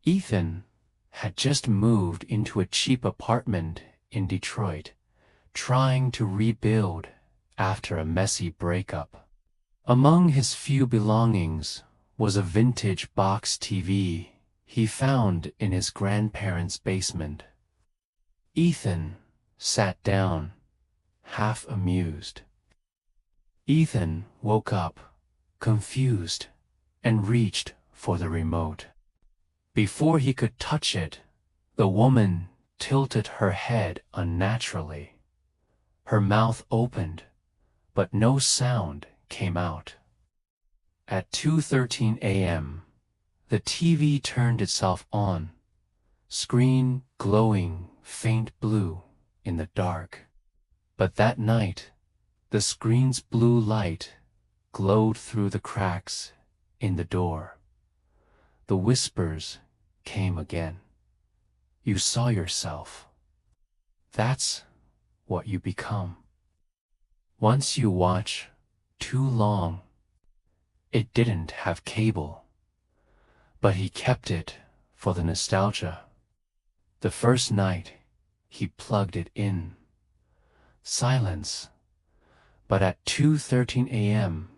Ethan had just moved into a cheap apartment in Detroit, trying to rebuild after a messy breakup. Among his few belongings was a vintage box TV he found in his grandparents' basement. Ethan sat down, half amused. Ethan woke up, confused, and reached for the remote. Before he could touch it, the woman tilted her head unnaturally. Her mouth opened, but no sound came out. At 2:13 a.m., the TV turned itself on, screen glowing faint blue in the dark. But that night, the screen's blue light glowed through the cracks in the door. The whispers came again. You saw yourself. That's what you become. Once you watch too long. It didn't have cable, but he kept it for the nostalgia. The first night, he plugged it in. Silence. But at 2:13 a.m.,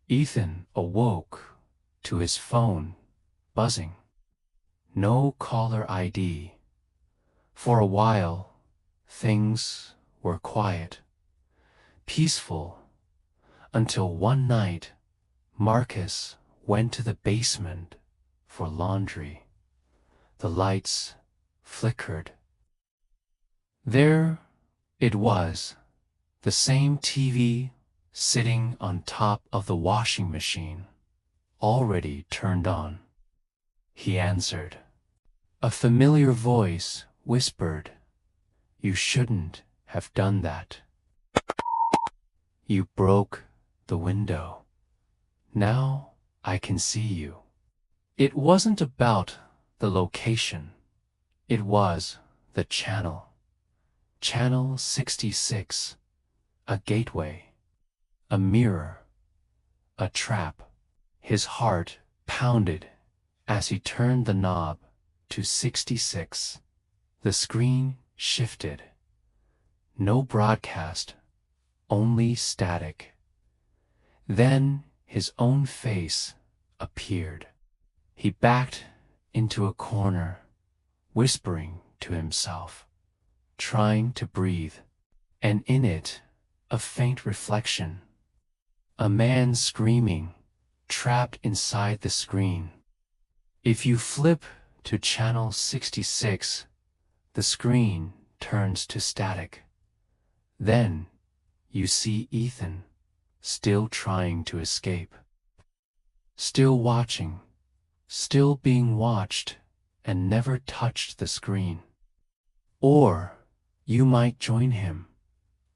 Ethan awoke to his phone buzzing. No caller ID. For a while, things were quiet, peaceful, until one night, Marcus went to the basement for laundry. The lights flickered. There it was, the same TV sitting on top of the washing machine, already turned on. He answered. A familiar voice whispered, "You shouldn't have done that. You broke the window. Now I can see you." It wasn't about the location. It was the channel. Channel 66. A gateway. A mirror. A trap. His heart pounded as he turned the knob to 66. The screen shifted. No broadcast, only static. Then his own face appeared. He backed into a corner, whispering to himself, trying to breathe, and in it, a faint reflection. A man screaming, trapped inside the screen. If you flip to channel 66, the screen turns to static. Then you see Ethan, still trying to escape. Still watching, still being watched, and never touched the screen. Or you might join him,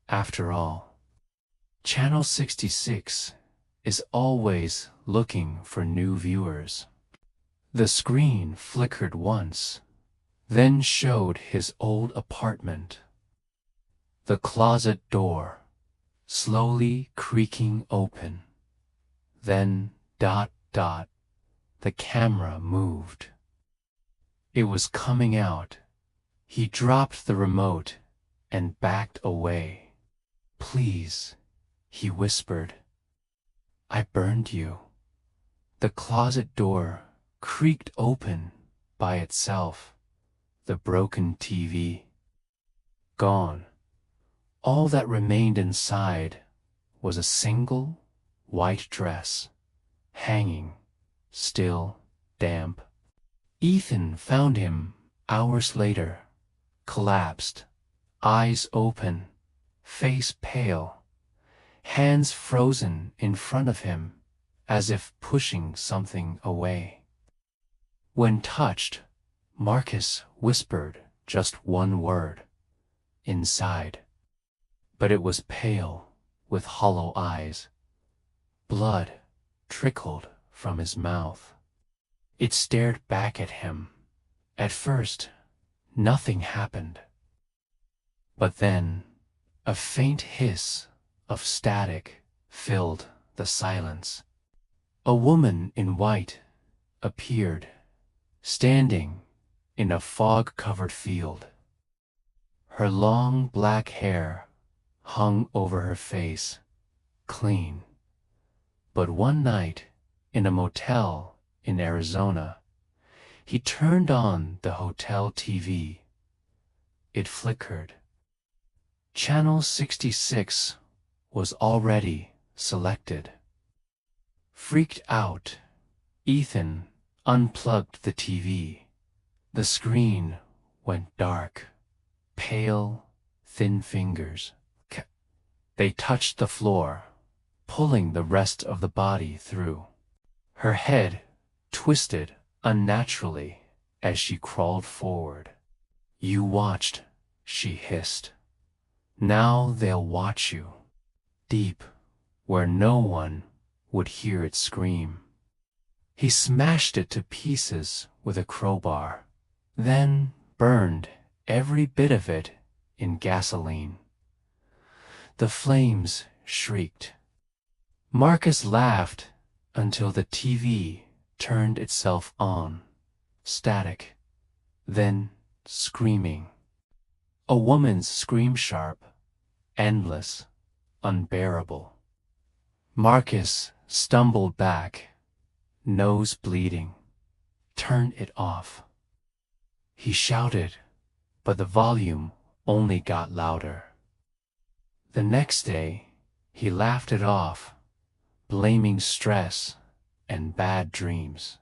after all. Channel 66 is always looking for new viewers. The screen flickered once, then showed his old apartment. The closet door, slowly creaking open. Then, the camera moved. It was coming out. He dropped the remote and backed away. "Please," he whispered. "I burned you." The closet door creaked open by itself. The broken TV. Gone. All that remained inside was a single white dress, hanging, still damp. Ethan found him hours later, collapsed, eyes open, face pale, hands frozen in front of him as if pushing something away. When touched, Marcus whispered just one word, "Inside." But it was pale, with hollow eyes. Blood trickled from his mouth. It stared back at him. At first, nothing happened. But then, a faint hiss of static filled the silence. A woman in white appeared, standing in a fog-covered field. Her long black hair hung over her face, clean. But one night, in a motel in Arizona, he turned on the hotel TV. It flickered. Channel 66 was already selected. Freaked out, Ethan unplugged the TV. The screen went dark. Pale, thin fingers. They touched the floor, pulling the rest of the body through. Her head twisted unnaturally as she crawled forward. "You watched," she hissed. "Now they'll watch you." Deep, where no one would hear it scream. He smashed it to pieces with a crowbar, then burned every bit of it in gasoline. The flames shrieked. Marcus laughed until the TV turned itself on, static, then screaming. A woman's scream, sharp, endless, unbearable. Marcus stumbled back, nose bleeding. "Turn it off." He shouted, but the volume only got louder. The next day, he laughed it off, blaming stress and bad dreams.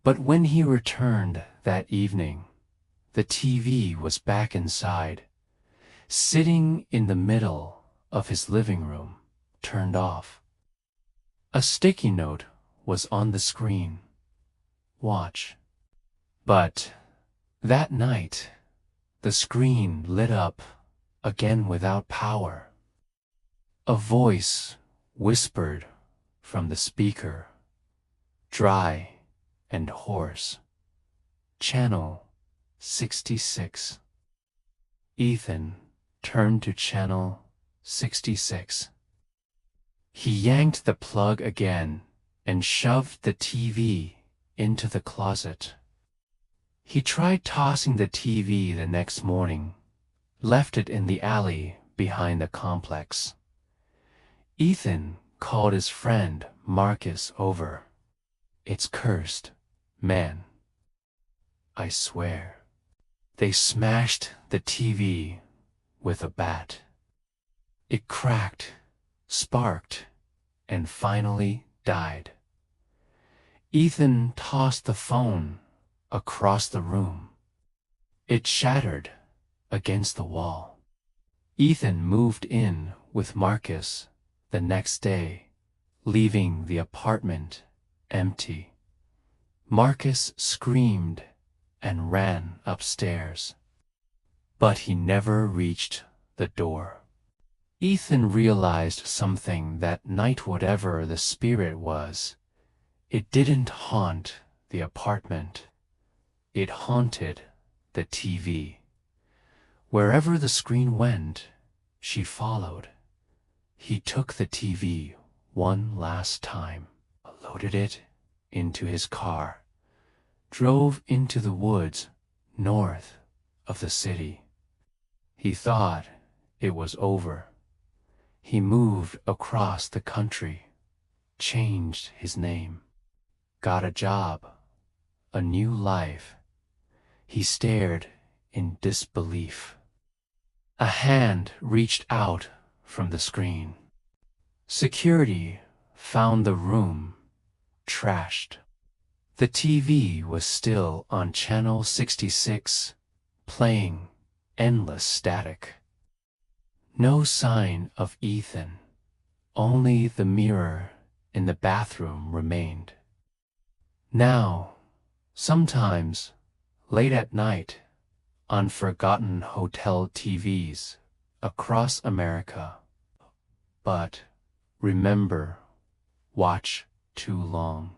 But when he returned that evening, the TV was back inside, sitting in the middle of his living room, turned off. A sticky note was on the screen. "Watch." But that night, the screen lit up again without power. A voice whispered from the speaker, dry and hoarse. "Channel 66. Ethan turned to channel 66. He yanked the plug again and shoved the TV into the closet. He tried tossing the TV the next morning, left it in the alley behind the complex. Ethan called his friend Marcus over. "It's cursed, man. I swear." They smashed the TV with a bat. It cracked, sparked, and finally died. Ethan tossed the phone across the room. It shattered against the wall. Ethan moved in with Marcus the next day, leaving the apartment empty. Marcus screamed and ran upstairs, but he never reached the door. Ethan realized something that night. Whatever the spirit was, it didn't haunt the apartment. It haunted the TV. Wherever the screen went, she followed. He took the TV one last time, loaded it into his car, drove into the woods north of the city. He thought it was over. He moved across the country, changed his name, got a job, a new life. He stared in disbelief. A hand reached out from the screen. Security found the room trashed. The TV was still on channel 66, playing endless static. No sign of Ethan. Only the mirror in the bathroom remained. Now, sometimes, late at night, on forgotten hotel TVs across America. But remember, watch too long.